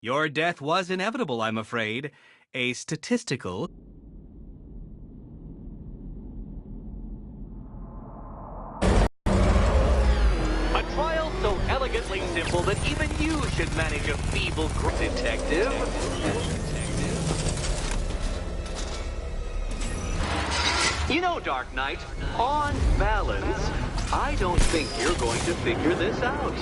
Your death was inevitable, I'm afraid. A statistical... A trial so elegantly simple that even you should manage a feeble detective. You know, Dark Knight, on balance, I don't think you're going to figure this out.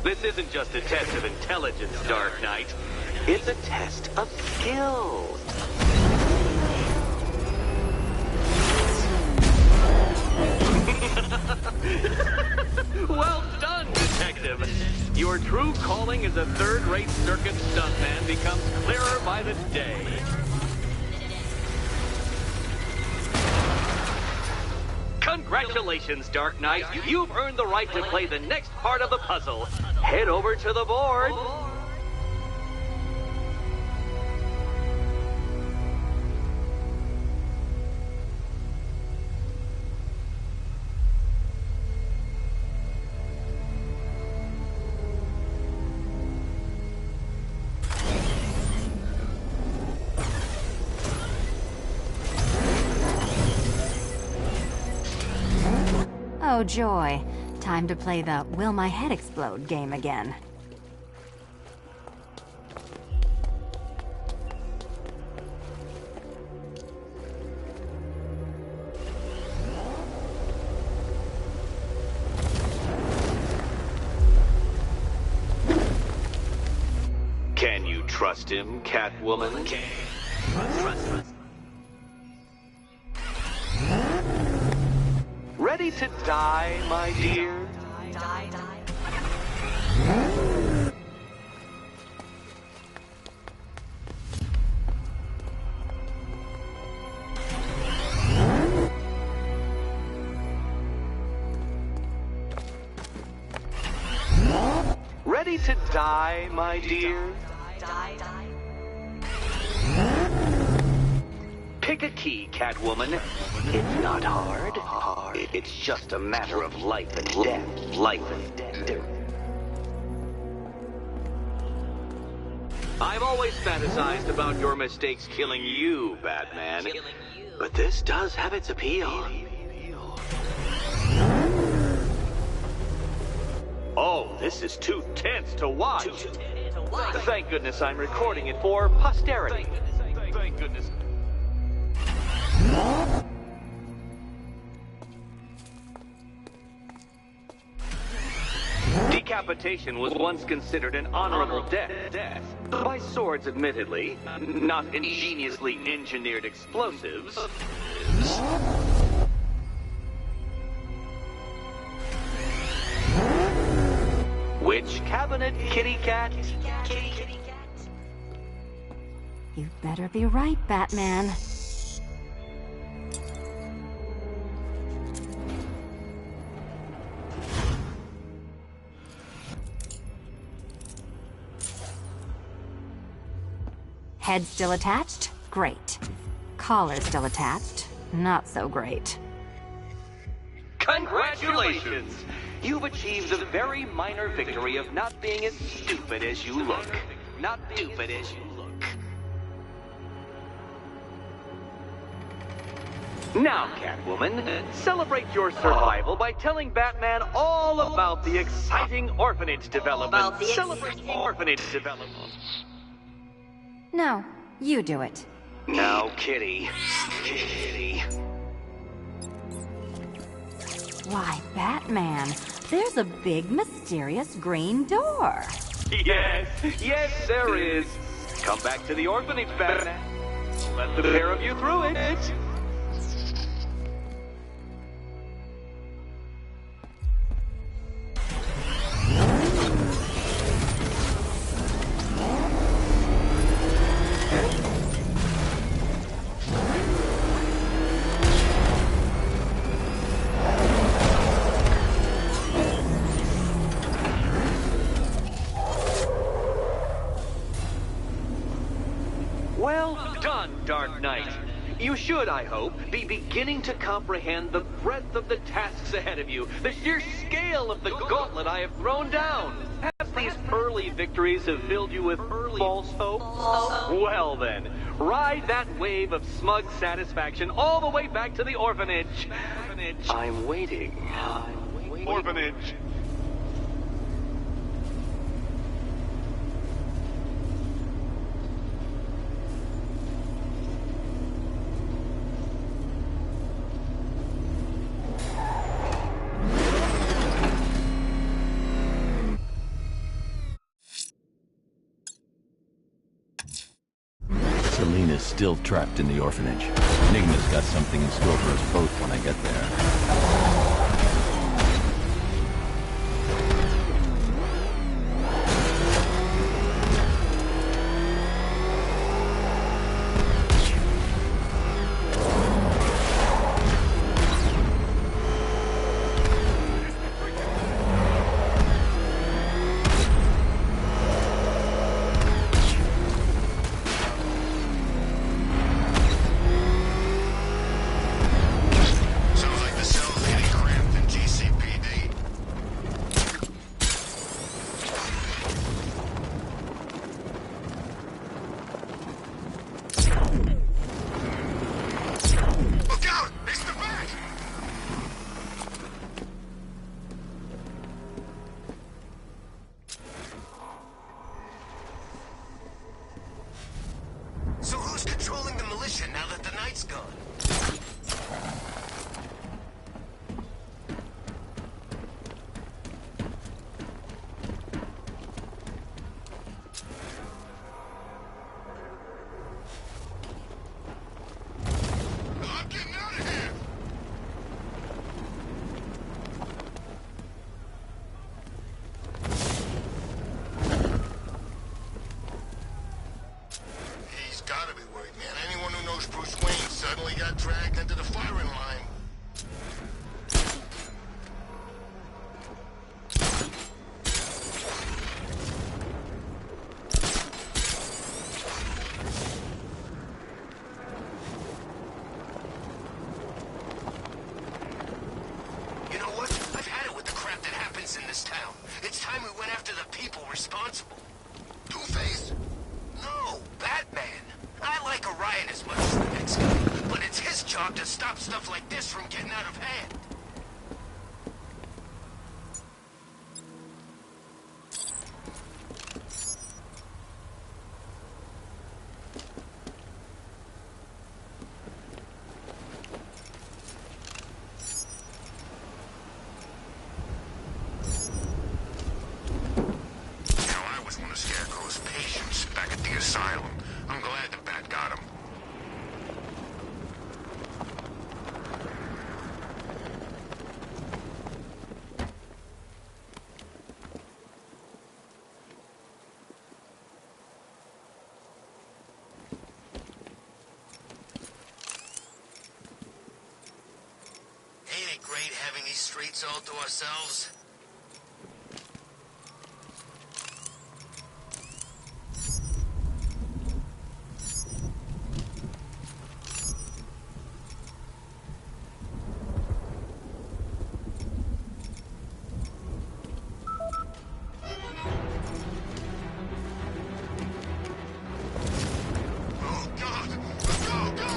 This isn't just a test of intelligence, Dark Knight. It's a test of skill. Well done, Detective. Your true calling as a third-rate circus stuntman becomes clearer by the day. Congratulations, Dark Knight. You've earned the right to play the next part of the puzzle. Head over to the board. Oh, joy. Time to play the Will My Head Explode game again. Can you trust him, Catwoman? Trust. Ready to die, my dear? Die. Ready to die, my dear? Die. Pick a key, Catwoman. It's not hard. It's just a matter of life and death. Life and death. I've always fantasized about your mistakes killing you, Batman. But this does have its appeal. Oh, this is too tense to watch. Thank goodness I'm recording it for posterity. Thank goodness. Decapitation was once considered an honorable death. By swords, admittedly, not ingeniously engineered explosives. Which cabinet, kitty cat? You better be right, Batman. Head still attached? Great. Collar still attached? Not so great. Congratulations! You've achieved the very minor victory of not being as stupid as you look. Not stupid as you look. Now, Catwoman, celebrate your survival by telling Batman all about the exciting orphanage development. Celebrate orphanage development. No, you do it. Now, Kitty. Kitty. Why, Batman, there's a big, mysterious green door. Yes, there is. Come back to the orphanage, Batman. Let the pair of you through it. on, Dark Knight. You should, I hope, be beginning to comprehend the breadth of the tasks ahead of you, the sheer scale of the gauntlet I have thrown down. Perhaps these early victories have filled you with false hope? Well then, ride that wave of smug satisfaction all the way back to the orphanage. I'm waiting. Orphanage. Selena's still trapped in the orphanage. Enigma's got something in store for us both when I get there. So who's controlling the militia now that the Knight's gone? I'm getting out of here! He's gotta be worried, man. Anyone who knows Bruce Wayne suddenly got dragged into the firing line. You know what? I've had it with the crap that happens in this town. It's time we went after the people responsible. Two-Face? No, Batman. I like a riot as much as the next guy, but it's his job to stop stuff like this from getting out of hand. Now, I was one of Scarecrow's patients back at the asylum. I'm glad the Bat got him. Ain't it great having these streets all to ourselves? Oh, God! Go, go!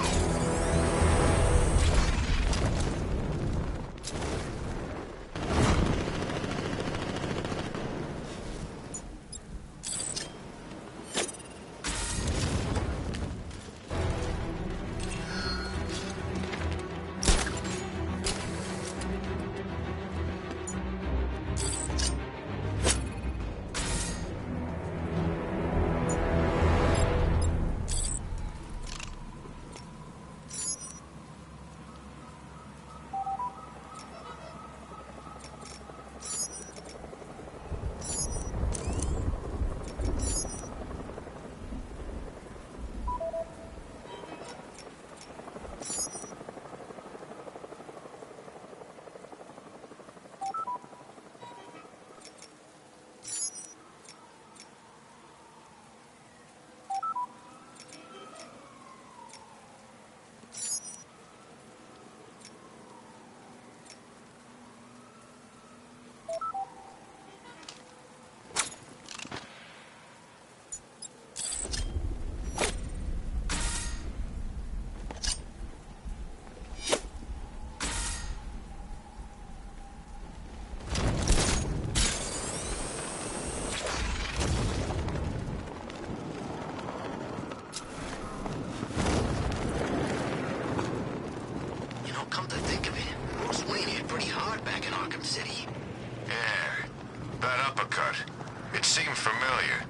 familiar.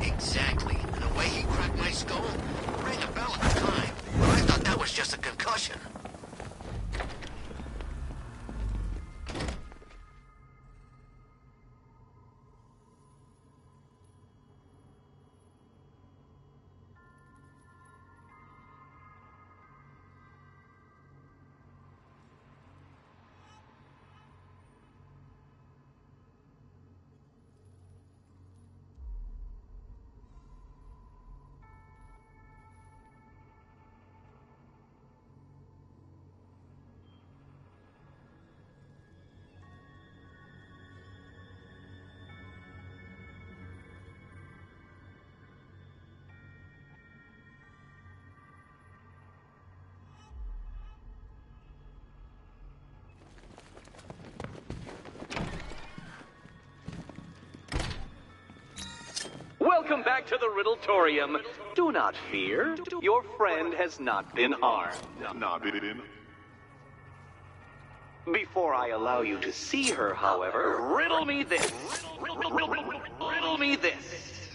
Exactly. And the way he cracked my skull rang a bell at the time. But I thought that was just a concussion. Welcome back to the Riddletorium. Do not fear. Your friend has not been harmed. Before I allow you to see her, however, riddle me this. Riddle me this.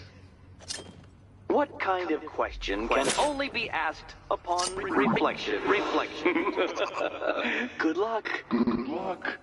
What kind of question can only be asked upon reflection? Good luck. Good luck.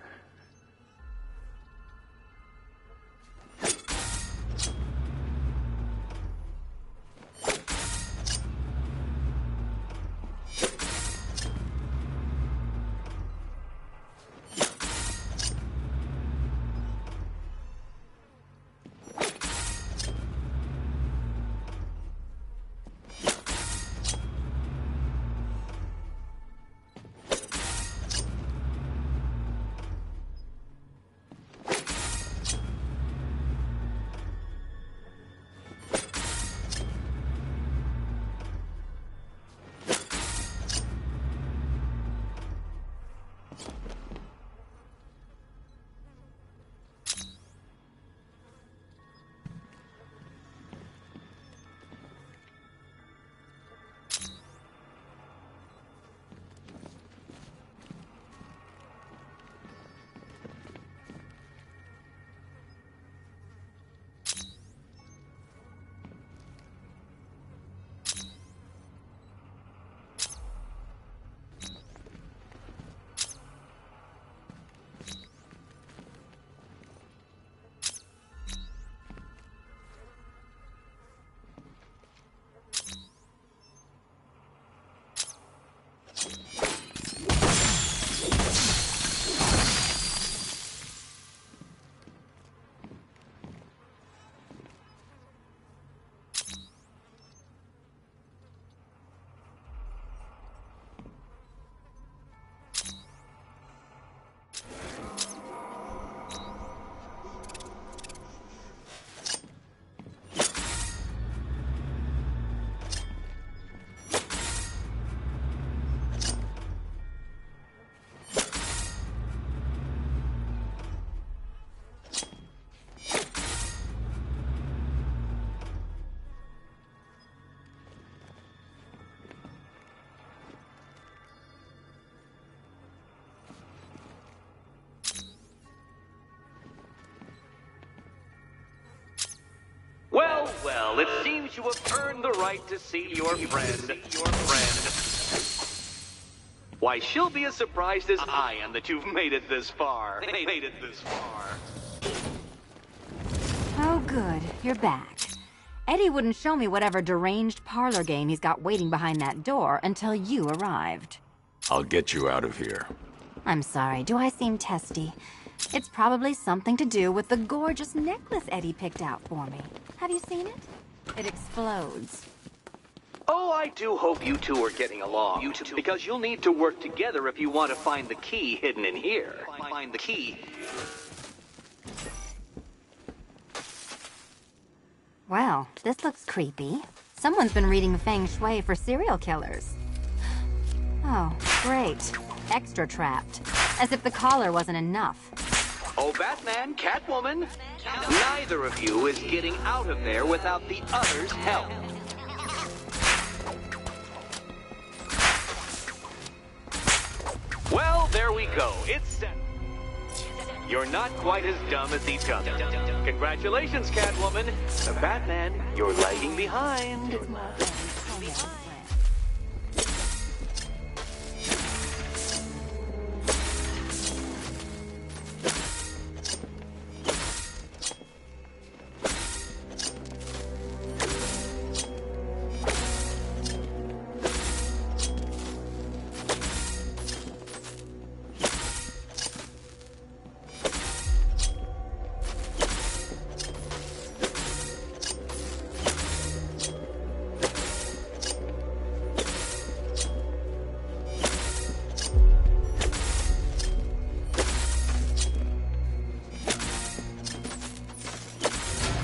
Well, it seems you have earned the right to see your friend. Why, she'll be as surprised as I am that you've made it this far. Oh, good. You're back. Eddie wouldn't show me whatever deranged parlor game he's got waiting behind that door until you arrived. I'll get you out of here. I'm sorry, do I seem testy? It's probably something to do with the gorgeous necklace Eddie picked out for me. Have you seen it? It explodes. Oh, I do hope you two are getting along. Because you'll need to work together if you want to find the key hidden in here. Find the key. Well, this looks creepy. Someone's been reading Feng Shui for serial killers. Oh, great. Extra trapped. As if the collar wasn't enough. Oh, Batman, Catwoman, neither of you is getting out of there without the other's help. Well, there we go. It's set. You're not quite as dumb as each other. Congratulations, Catwoman. The Batman, you're lagging behind.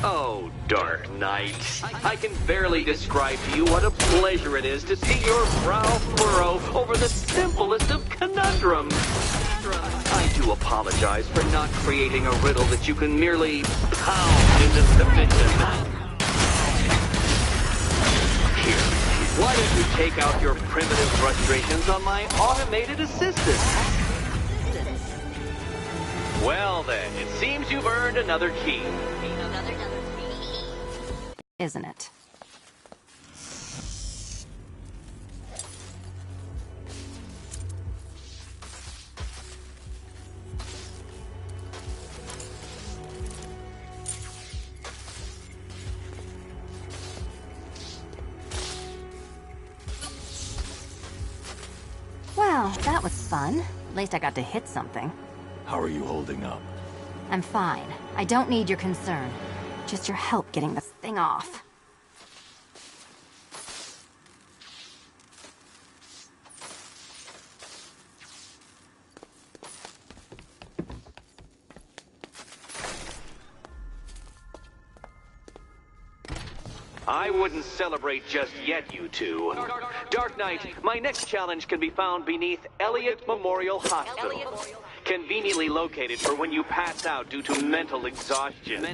Oh, Dark Knight. I can barely describe to you what a pleasure it is to see your brow furrow over the simplest of conundrums. I do apologize for not creating a riddle that you can merely pound into submission. Here, why don't you take out your primitive frustrations on my automated assistant? Well then, it seems you've earned another key. Isn't it? Well, that was fun. At least I got to hit something. How are you holding up? I'm fine. I don't need your concern. Just your help getting this thing off. I wouldn't celebrate just yet, you two. Dark Knight, my next challenge can be found beneath Elliott Memorial Hospital. Conveniently located for when you pass out due to mental exhaustion.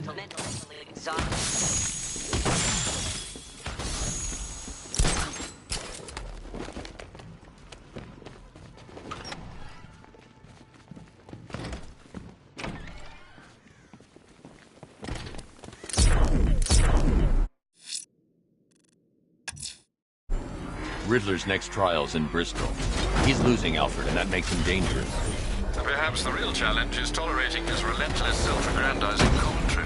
Riddler's next trial's in Bristol. He's losing Alfred, and that makes him dangerous. Perhaps the real challenge is tolerating his relentless, self-aggrandizing commentary.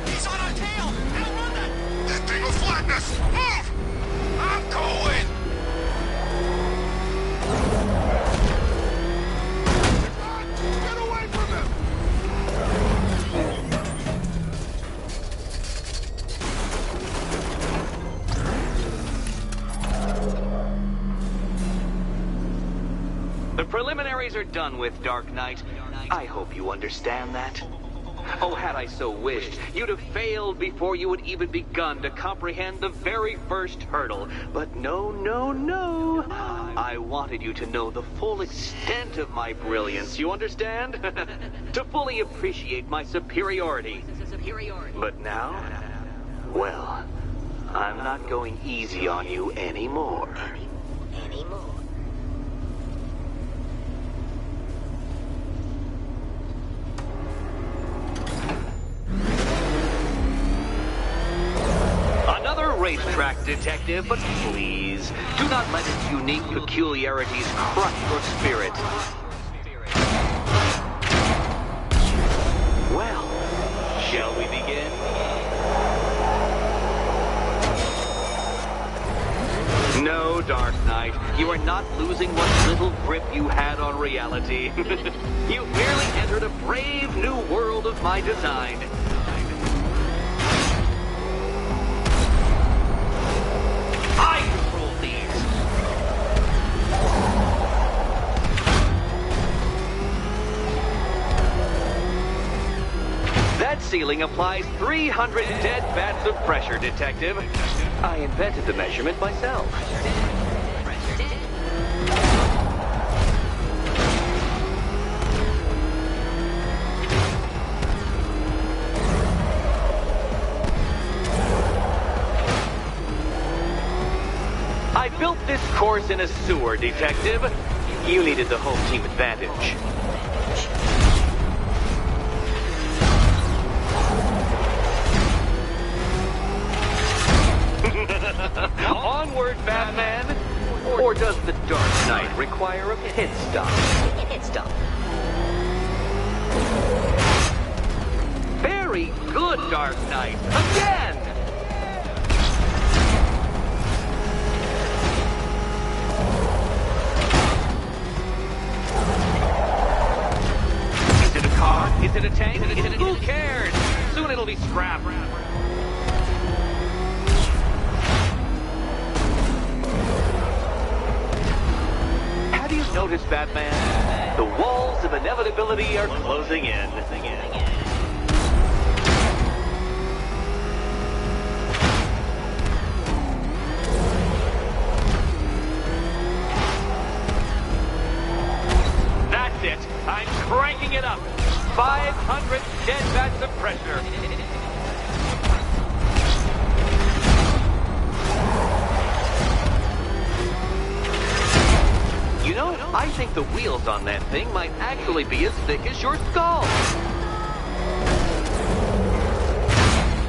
He's on our tail! Outrun that! That thing will flatten us! Move! I'm going! Get away from him! The preliminaries are done with, Dark Knight. I hope you understand that. Oh, had I so wished, you'd have failed before you had even begun to comprehend the very first hurdle. But no, no, no. I wanted you to know the full extent of my brilliance, you understand? To fully appreciate my superiority. But now, well, I'm not going easy on you anymore. Racetrack detective, but please, do not let its unique peculiarities crush your spirit. Well, shall we begin? No, Dark Knight, you are not losing what little grip you had on reality. You've merely entered a brave new world of my design. I control these. That ceiling applies 300 dead bats of pressure, Detective. I invented the measurement myself. I built this horse in a sewer, Detective. You needed the home team advantage. Onward, Batman! Or does the Dark Knight require a pit stop? Very good, Dark Knight! Again! Is it a car? Is it a tank? Who cares? Soon it'll be scrap. Have you noticed, Batman? The walls of inevitability are closing in. That's it. I'm cranking it up. 500 dead bats of pressure. You know, I think the wheels on that thing might actually be as thick as your skull.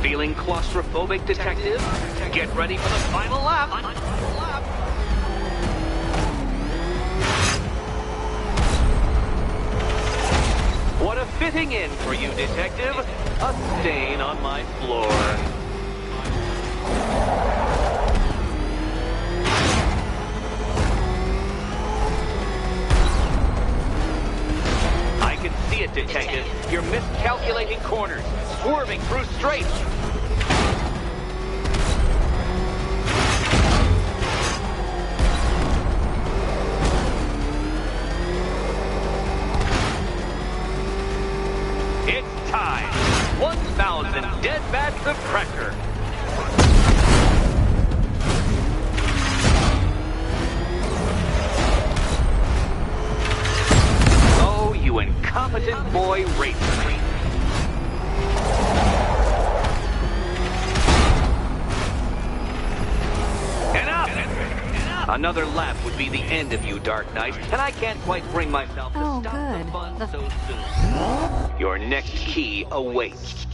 Feeling claustrophobic, Detective? Get ready for the final lap. What a fitting in for you, Detective. A stain on my floor. I can see it, Detective. You're miscalculating corners, swerving through straights. It's time. 1,000 dead bats of pressure. Oh, you incompetent boy racer. Enough! Another lap would be the end of you, Dark Knight, and I can't quite bring myself to Oh, stop good. the fun so soon. Your next key awaits.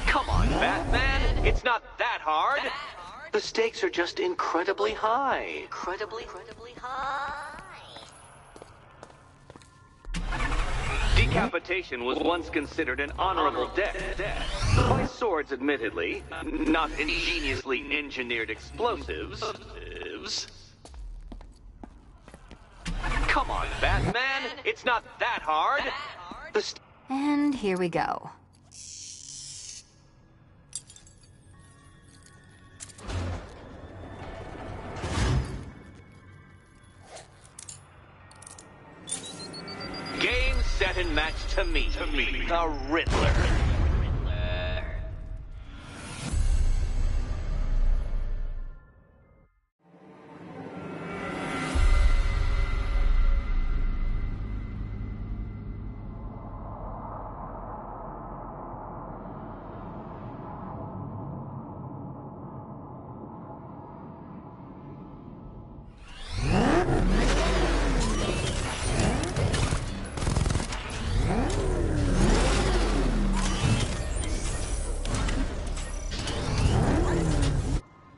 Come on, Batman. It's not that hard. The stakes are just incredibly high. Decapitation was once considered an honorable death. By swords, admittedly, not ingeniously engineered explosives. Come on, Batman. It's not that hard. And here we go. Game, set, and match to me. The Riddler.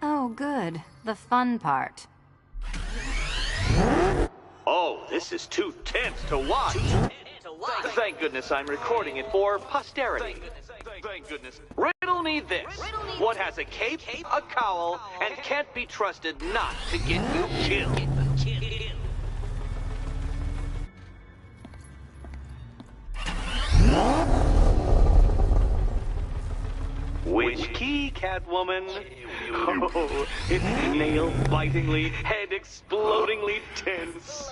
Oh, good. The fun part. Oh, this is too tense to watch. Thank goodness I'm recording it for posterity. Thank goodness. Riddle me this. What has a cape, a cowl, and can't be trusted not to get you killed? Which key, Catwoman? Oh, it's nail-bitingly, head-explodingly tense.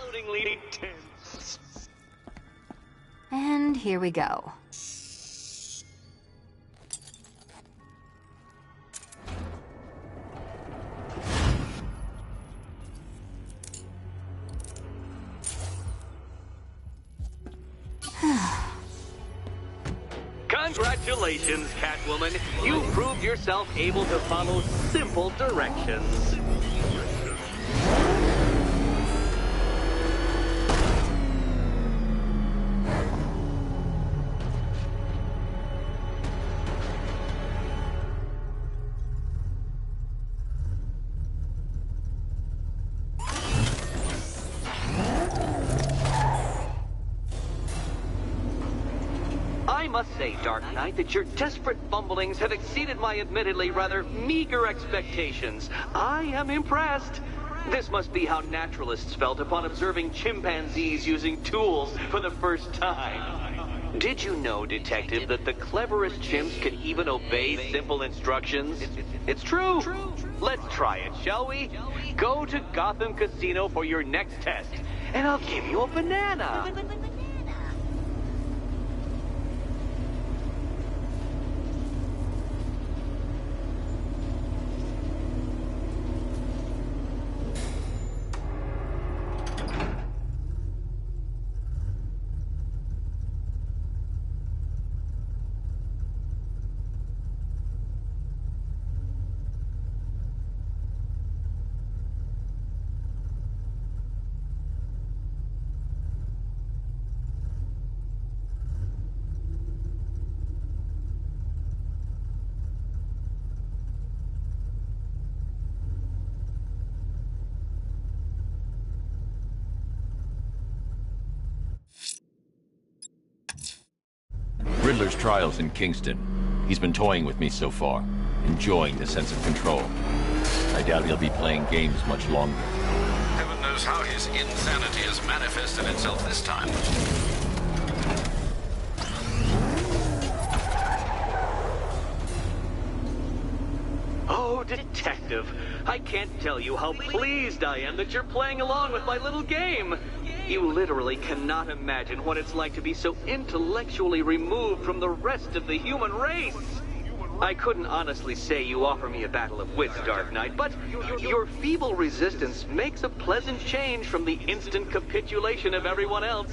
And here we go. Congratulations, Catwoman. You proved yourself able to follow simple directions. I must say, Dark Knight, that your desperate fumblings have exceeded my admittedly rather meager expectations. I am impressed. This must be how naturalists felt upon observing chimpanzees using tools for the first time. Did you know, Detective, that the cleverest chimps can even obey simple instructions? It's true. Let's try it, shall we? Go to Gotham Casino for your next test, and I'll give you a banana. Riddler's trial's in Kingston. He's been toying with me so far, enjoying the sense of control. I doubt he'll be playing games much longer. Heaven knows how his insanity has manifested itself this time. Oh, Detective, I can't tell you how pleased I am that you're playing along with my little game. You literally cannot imagine what it's like to be so intellectually removed from the rest of the human race. I couldn't honestly say you offer me a battle of wits, Dark Knight, but your feeble resistance makes a pleasant change from the instant capitulation of everyone else.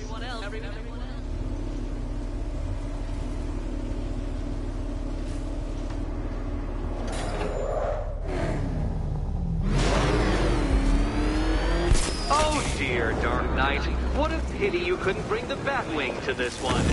Oh dear, Dark Knight. What a pity you couldn't bring the Batwing to this one.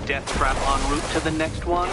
Death trap en route to the next one?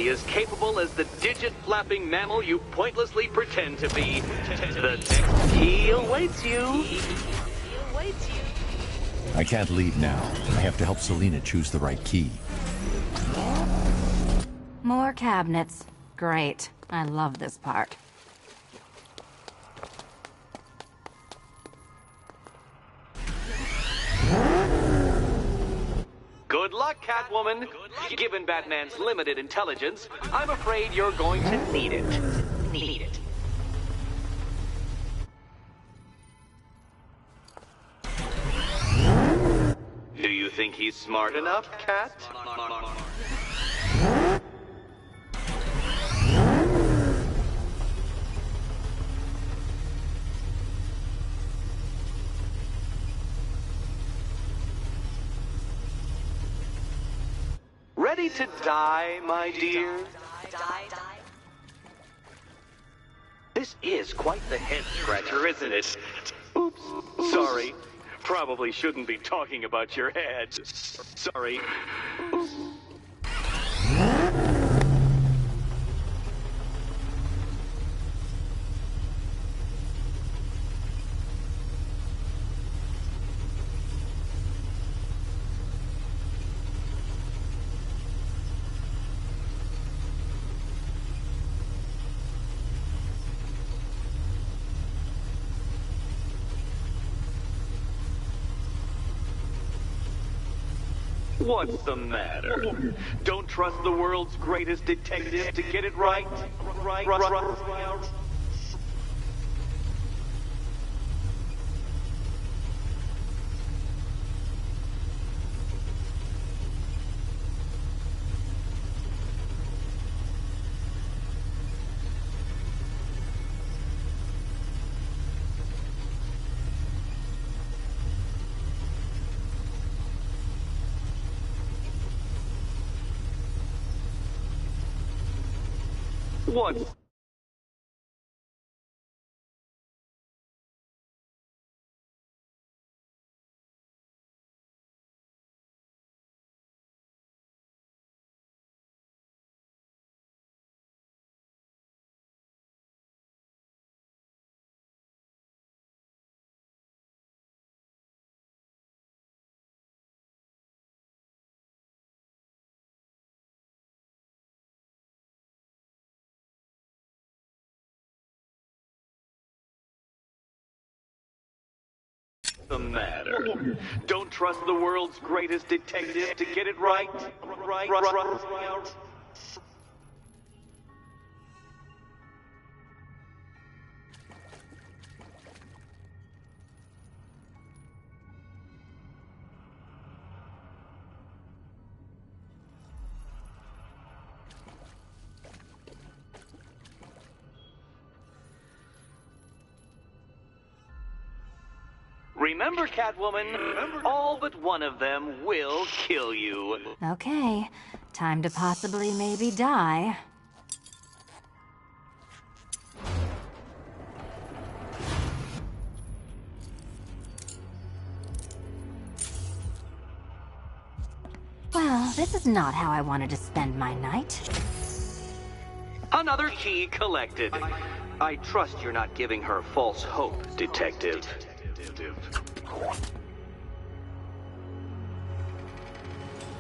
As capable as the digit-flapping mammal you pointlessly pretend to be. The next key awaits you. I can't leave now. I have to help Selina choose the right key. More cabinets. Great. I love this part. Good luck, Catwoman. Given Batman's limited intelligence, I'm afraid you're going to need it. Do you think he's smart enough, Cat? Ready to die, my dear? This is quite the head-scratcher, isn't it? Oops, sorry. Probably shouldn't be talking about your head. Sorry. What's the matter? Don't trust the world's greatest detective to get it right? Right. What? The matter? Don't trust the world's greatest detective to get it right? Right. Remember, Catwoman, all but one of them will kill you. Okay, time to possibly maybe die. Well, this is not how I wanted to spend my night. Another key collected. I trust you're not giving her false hope, Detective.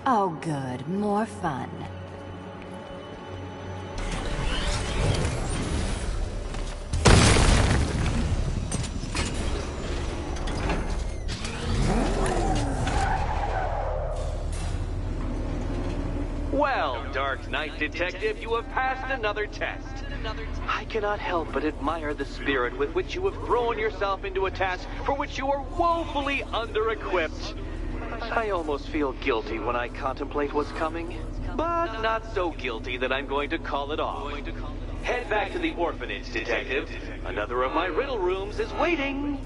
Oh good, more fun. Well, Dark Knight Detective, you have passed another test. I cannot help but admire the spirit with which you have thrown yourself into a task for which you are woefully under-equipped. I almost feel guilty when I contemplate what's coming, but not so guilty that I'm going to call it off. Head back to the orphanage, Detective. Another of my riddle rooms is waiting.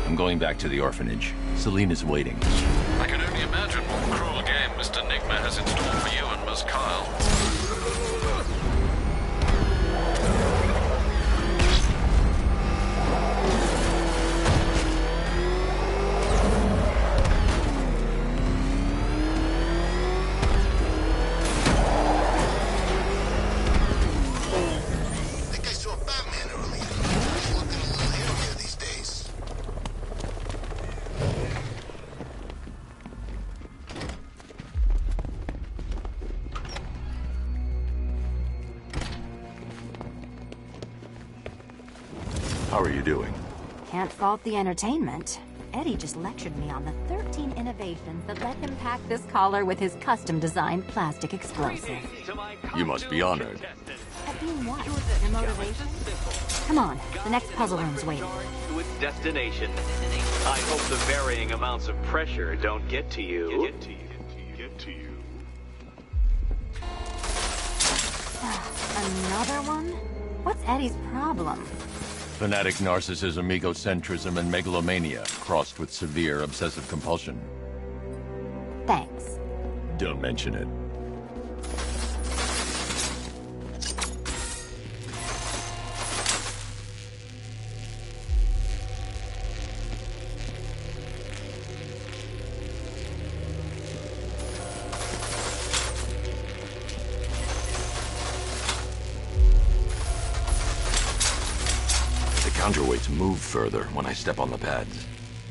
I'm going back to the orphanage. Selena's waiting. I can only imagine what cruel game Mr. Nigma has in store for you and Miss Kyle. I think I saw Batman earlier. He's looking a little hairier these days. How are you doing? Can't fault the entertainment. Eddie just lectured me on the 13 innovations that let him pack this collar with his custom-designed plastic explosive. You must be honored. At being what? Your motivation? Come on, the next puzzle room's waiting. To its destination. I hope the varying amounts of pressure don't get to you. Another one? What's Eddie's problem? Fanatic narcissism, egocentrism, and megalomania, crossed with severe obsessive compulsion. Thanks. Don't mention it. The counterweights move further when I step on the pads.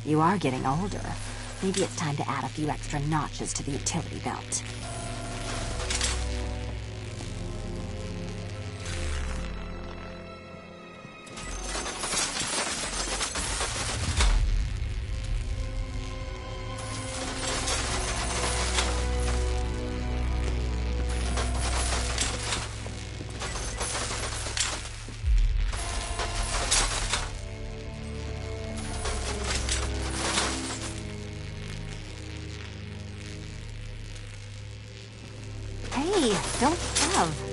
You are getting older. Maybe it's time to add a few extra notches to the utility belt. Hey, don't shove.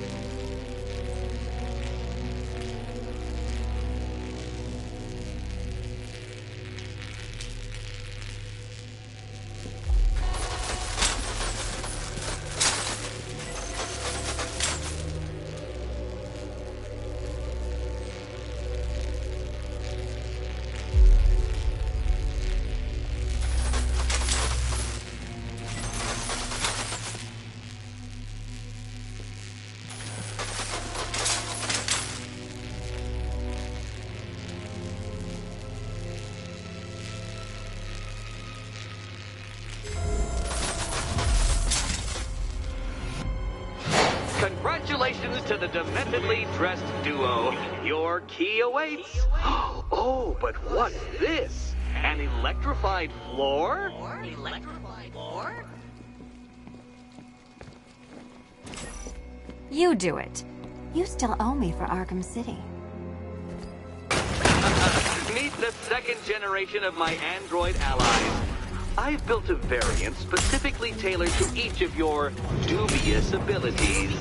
Congratulations to the dementedly dressed duo. Your key awaits. Oh, but what's this? An electrified floor? Electrified floor? You do it. You still owe me for Arkham City. Meet the second generation of my android allies. I've built a variant specifically tailored to each of your dubious abilities.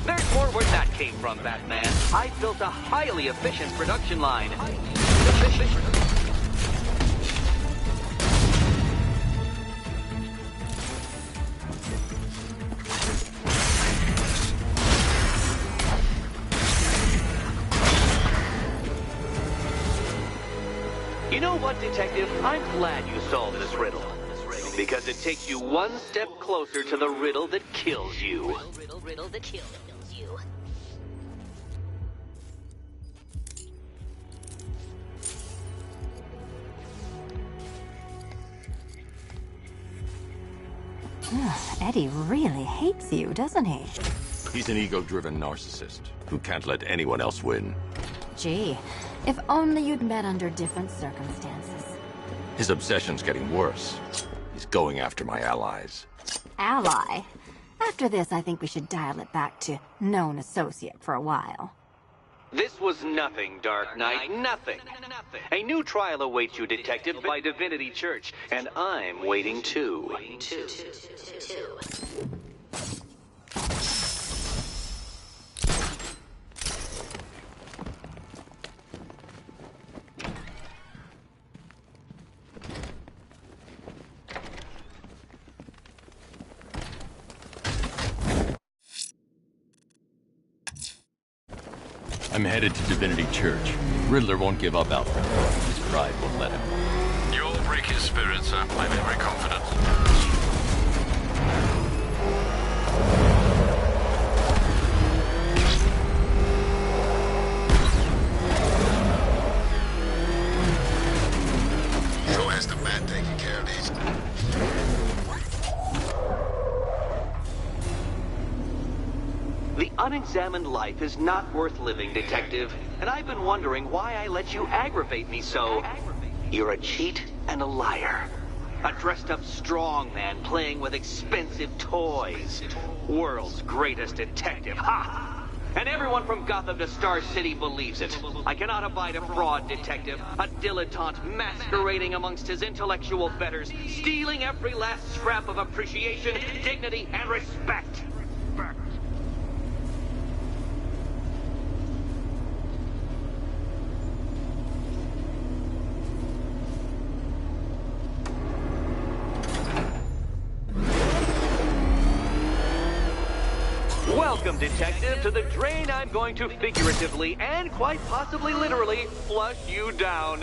There's more where that came from, Batman. I built a highly efficient production line. You know what, Detective? I'm glad you solved this riddle. Because it takes you one step closer to the riddle that kills you. Riddle that kills you. Eddie really hates you, doesn't he? He's an ego-driven narcissist who can't let anyone else win. Gee, if only you'd met under different circumstances. His obsession's getting worse. He's going after my allies. Ally? After this, I think we should dial it back to known associate for a while. This was nothing, Dark Knight, nothing. A new trial awaits you, Detective, by Divinity Church, and I'm waiting too. I'm headed to Divinity Church. Riddler won't give up Alfred. His pride won't let him. You'll break his spirit, sir. I'm very confident. So has the Bat taken care of these? The unexamined life is not worth living, Detective. And I've been wondering why I let you aggravate me so. You're a cheat and a liar. A dressed-up strongman playing with expensive toys. World's greatest detective. Ha! and everyone from Gotham to Star City believes it. I cannot abide a fraud detective, a dilettante masquerading amongst his intellectual betters, stealing every last scrap of appreciation, dignity, and respect. Welcome, detective, to the drain I'm going to figuratively and quite possibly literally flush you down.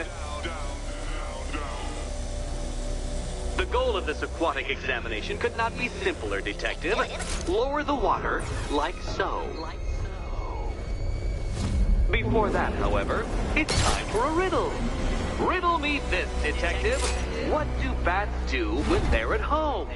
The goal of this aquatic examination could not be simpler, detective. Lower the water like so. Before that, however, it's time for a riddle. Riddle me this, detective. What do bats do when they're at home?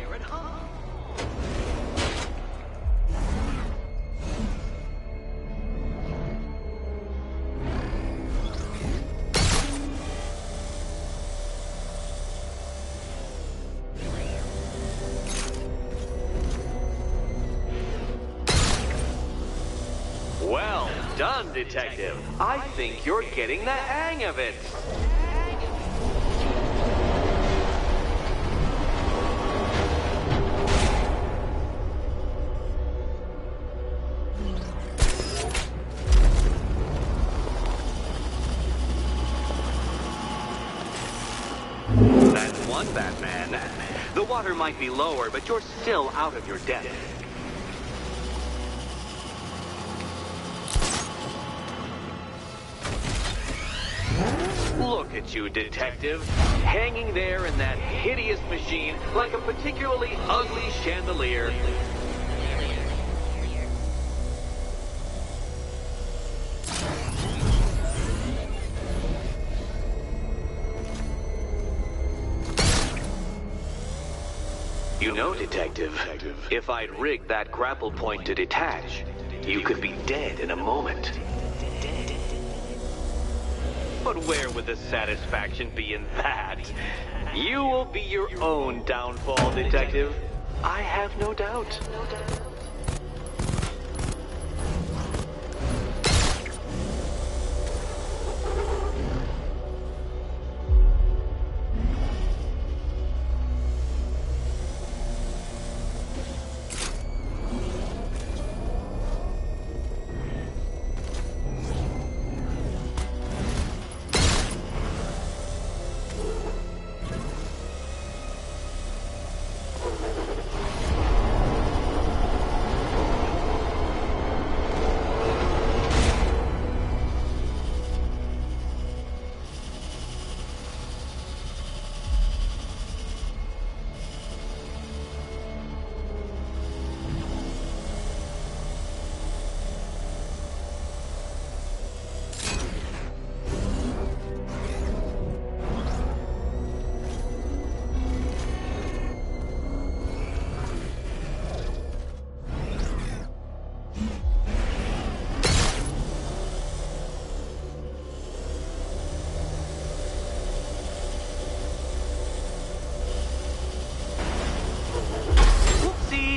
Well done, detective. I think you're getting the hang of it. That's one, Batman. The water might be lower, but you're still out of your depth. Look at you, detective, hanging there in that hideous machine like a particularly ugly chandelier. You know, detective, if I'd rigged that grapple point to detach, you could be dead in a moment. But where would the satisfaction be in that? You will be your own downfall, detective. I have no doubt.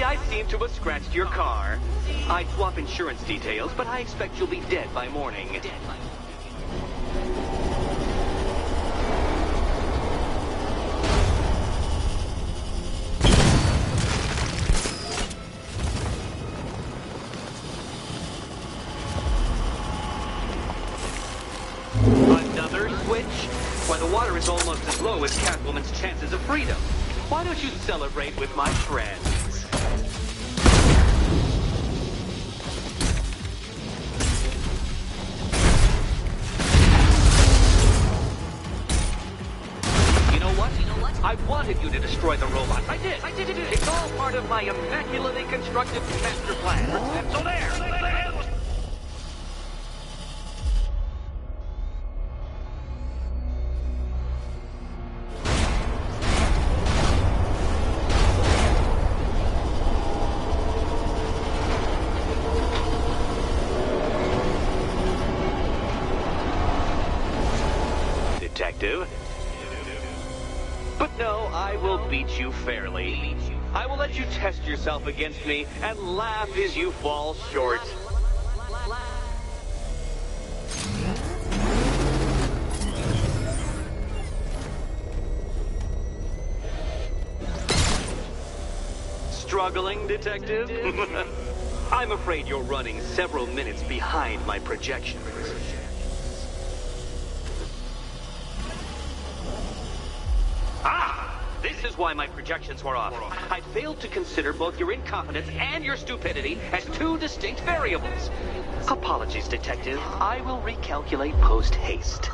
I seem to have scratched your car. I'd swap insurance details, but I expect you'll be dead by morning. Another switch? Why, the water is almost as low as Catwoman's chances of freedom. Why don't you celebrate with my friends? I wanted you to destroy the robot. I did. It's all part of my immaculately constructed master plan. So there. Detective. But no, I will beat you fairly. I will let you test yourself against me and laugh as you fall short. Struggling, Detective? I'm afraid you're running several minutes behind my projections. Ah! This is why my projections were off. I failed to consider both your incompetence and your stupidity as two distinct variables. Apologies, Detective. I will recalculate post-haste.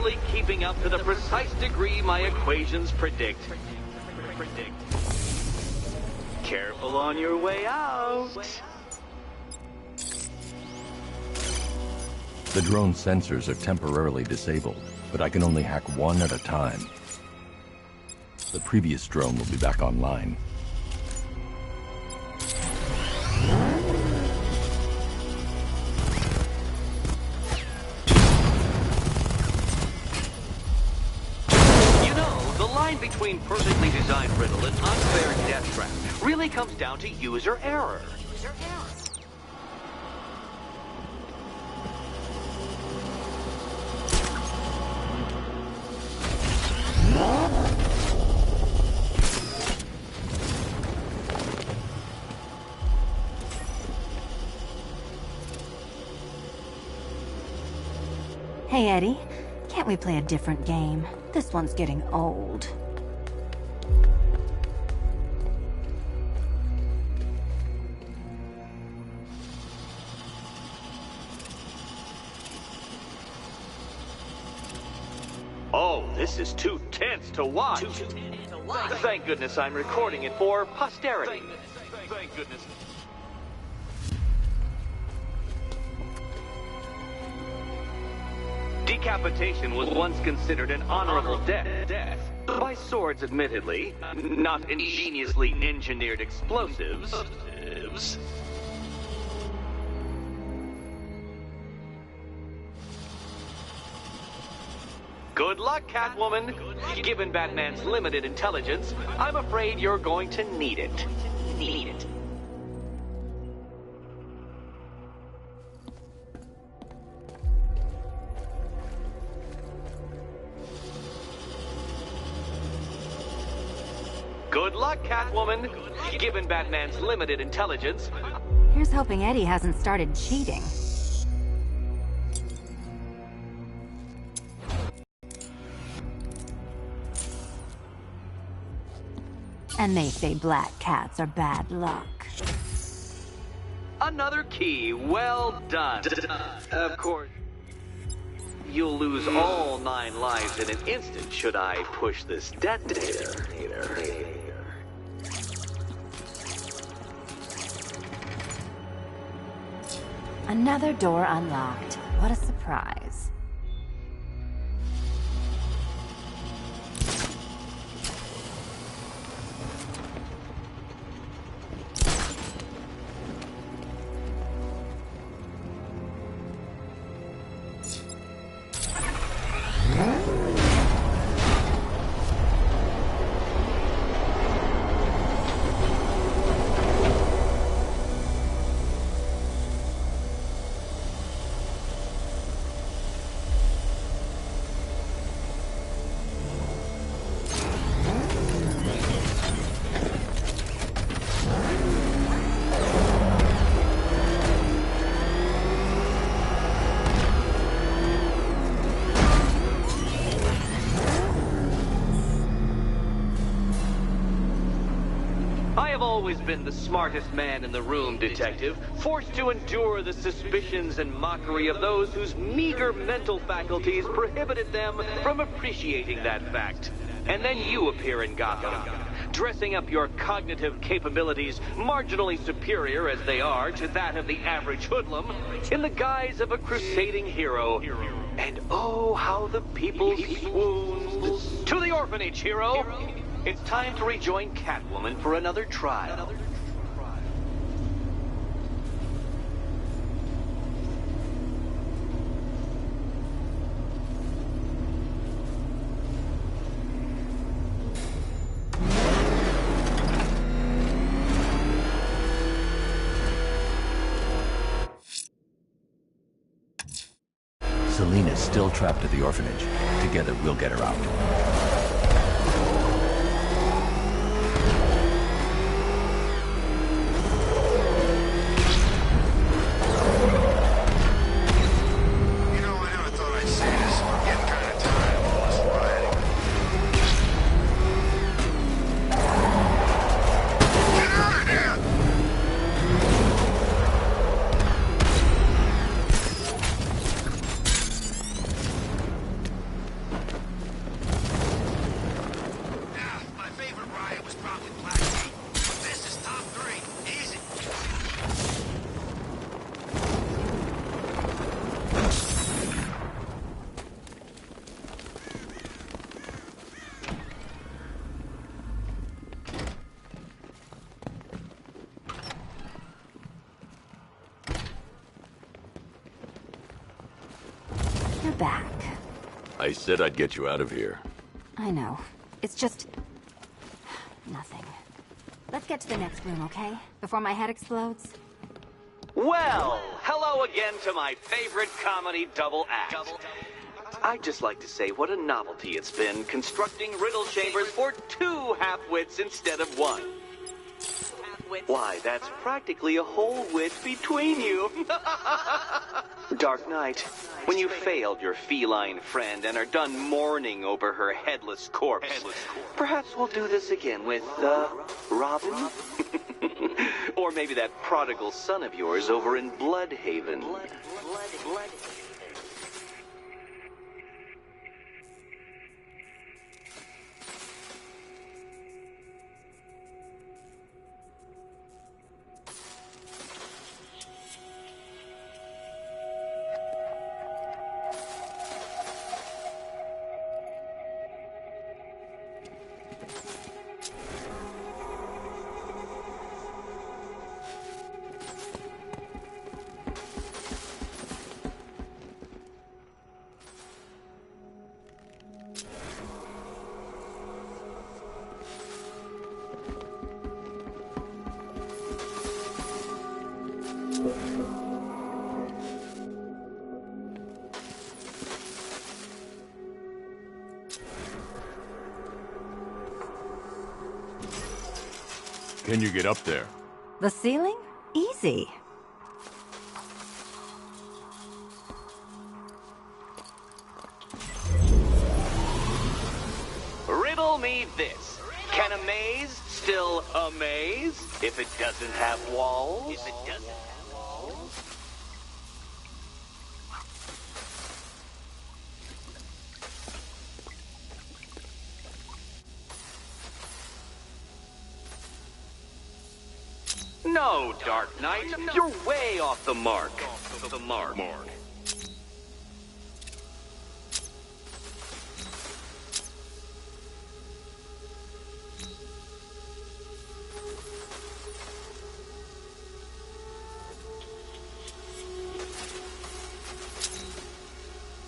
barely keeping up to the precise degree my equations predict. Careful on your way out. The drone sensors are temporarily disabled, but I can only hack one at a time. The previous drone will be back online. Between perfectly designed riddle and unfair death trap really comes down to user error. Hey, Eddie. Can't we play a different game? This one's getting old. Oh, this is too tense to watch. Thank goodness I'm recording it for posterity. Thank goodness. Decapitation was once considered an honorable death. By swords, admittedly, not ingeniously engineered explosives. Good luck, Catwoman. Given Batman's limited intelligence, I'm afraid you're going to need it. Good luck, Catwoman. Given Batman's limited intelligence... Here's hoping Eddie hasn't started cheating. And they say black cats are bad luck. Another key. Well done. Of course, you'll lose all 9 lives in an instant should I push this detonator. Another door unlocked. What a surprise. Always been the smartest man in the room, Detective, forced to endure the suspicions and mockery of those whose meager mental faculties prohibited them from appreciating that fact. And then you appear in Gotham, dressing up your cognitive capabilities marginally superior as they are to that of the average hoodlum, in the guise of a crusading hero. And oh, how the people swooned. To the orphanage, hero! It's time to rejoin Catwoman for another trial. Selina's still trapped at the orphanage. Together, we'll get her out. back. I said I'd get you out of here. I know. It's just... nothing. Let's get to the next room, okay? Before my head explodes. Well, hello again to my favorite comedy double act. I'd just like to say what a novelty it's been constructing riddle chambers for 2 half-wits instead of 1. Why, that's practically a whole wit between you. Dark Knight, when you failed your feline friend and are done mourning over her headless corpse, perhaps we'll do this again with, Robin? Or maybe that prodigal son of yours over in Bloodhaven. Can you get up there? The ceiling? Easy. Riddle me this. Can a maze still amaze if it doesn't have walls? No, Dark Knight, you're way off the mark.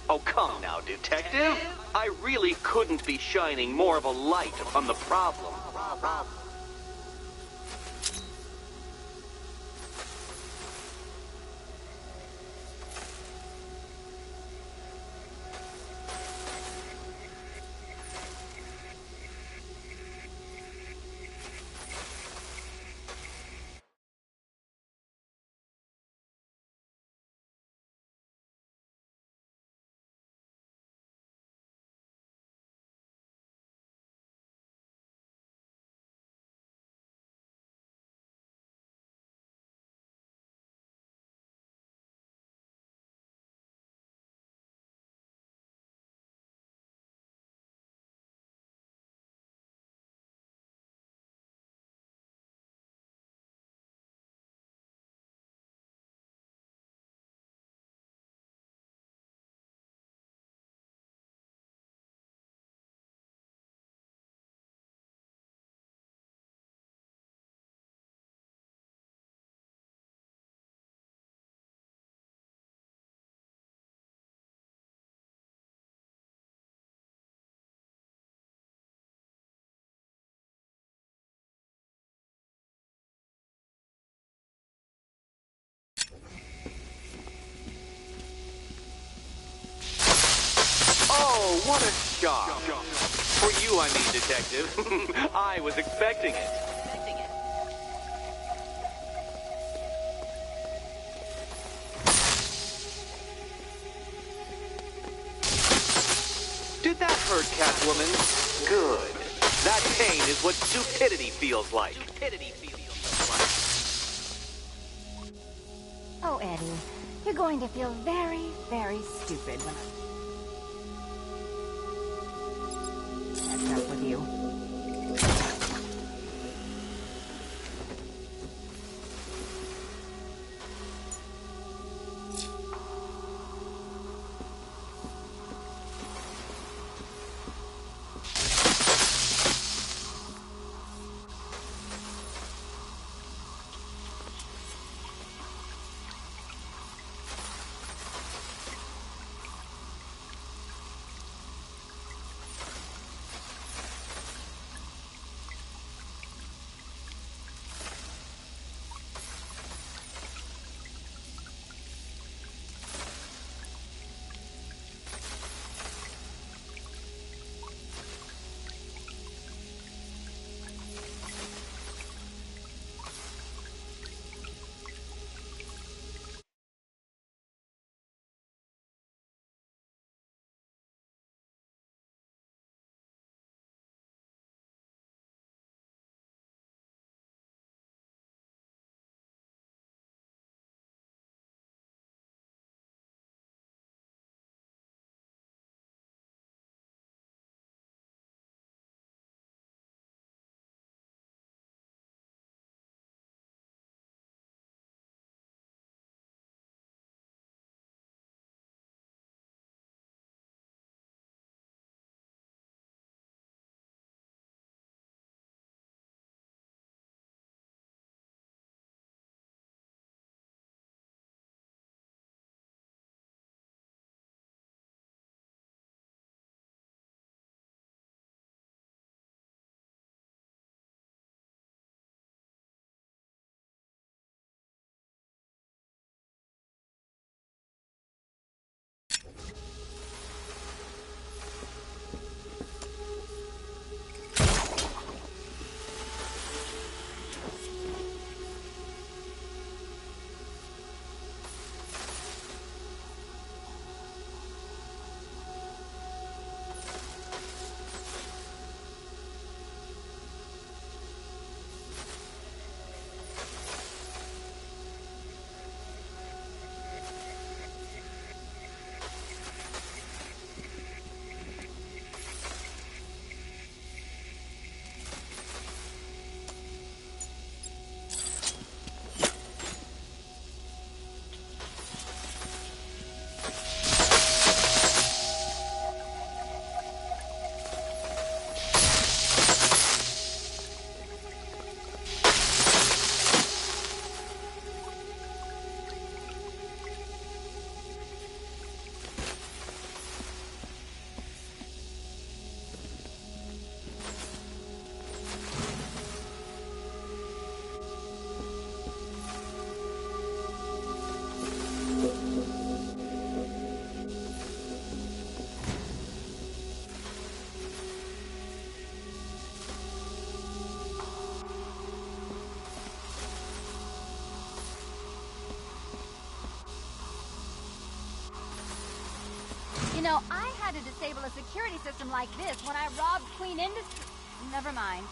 Oh, come now, detective. I really couldn't be shining more of a light upon the problem. Oh, what a shock. For you, I mean, detective. I was expecting it. Did that hurt, Catwoman? Good. That pain is what stupidity feels like. Oh, Eddie, you're going to feel very, very stupid when I catch up with you. know, I had to disable a security system like this when I robbed Queen Industry. Never mind.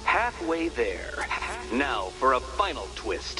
Halfway there. Now for a final twist.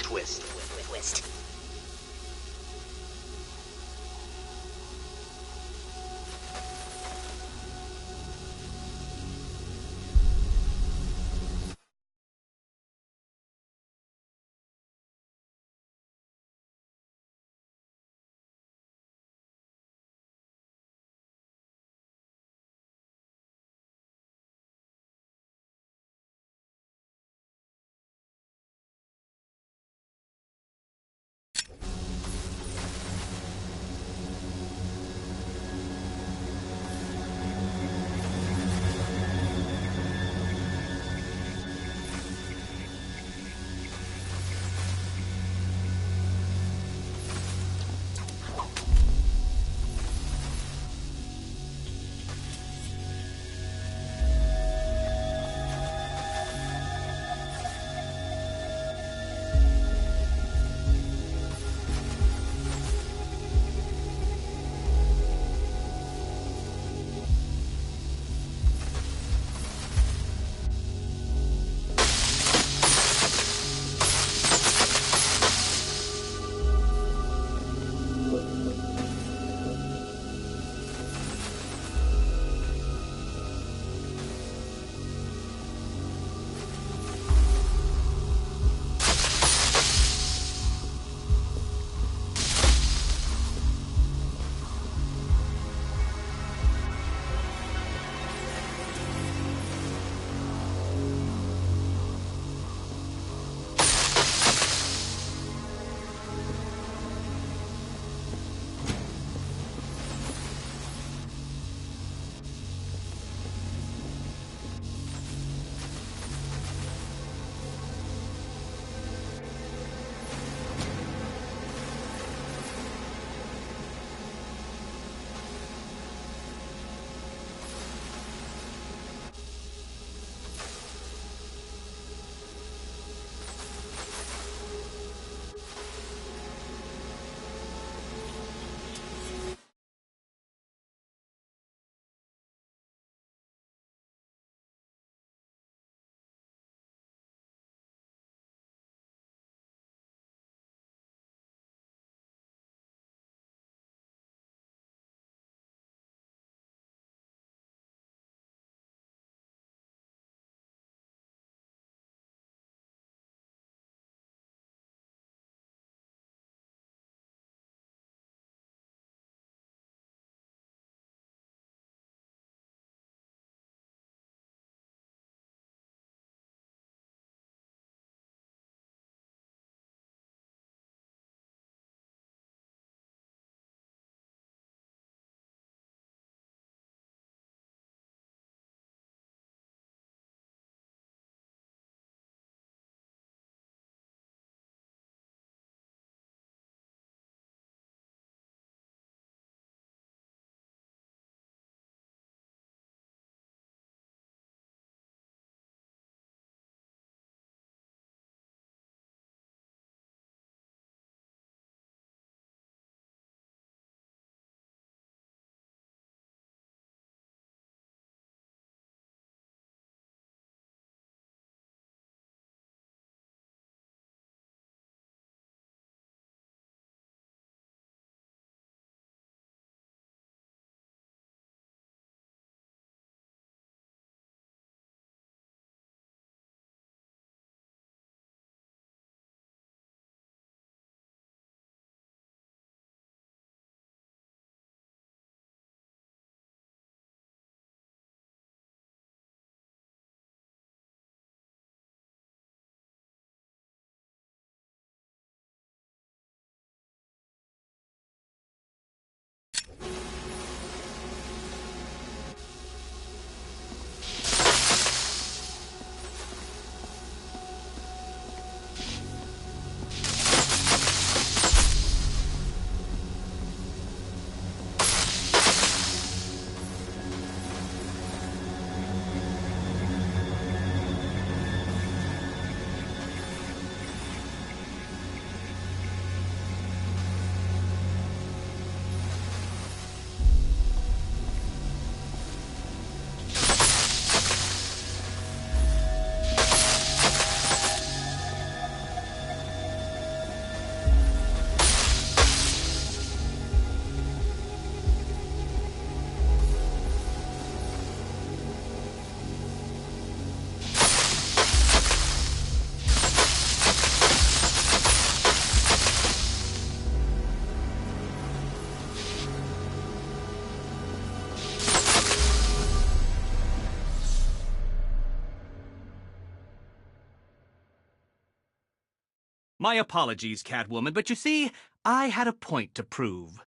My apologies, Catwoman, but you see, I had a point to prove.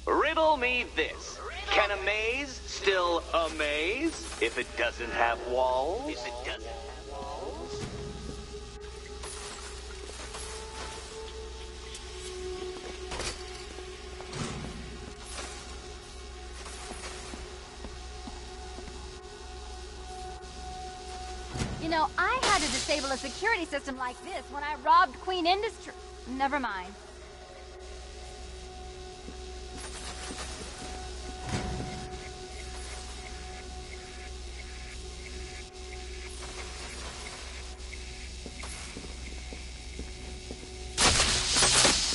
Riddle me this. Can a maze still amaze if it doesn't have walls? You know, I had to disable a security system like this when I robbed Queen Industry. Never mind.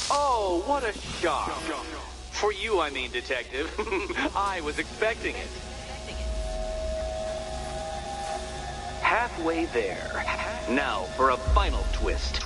Oh, what a shock. For you, I mean, Detective. I was expecting it. Halfway there. Now for a final twist.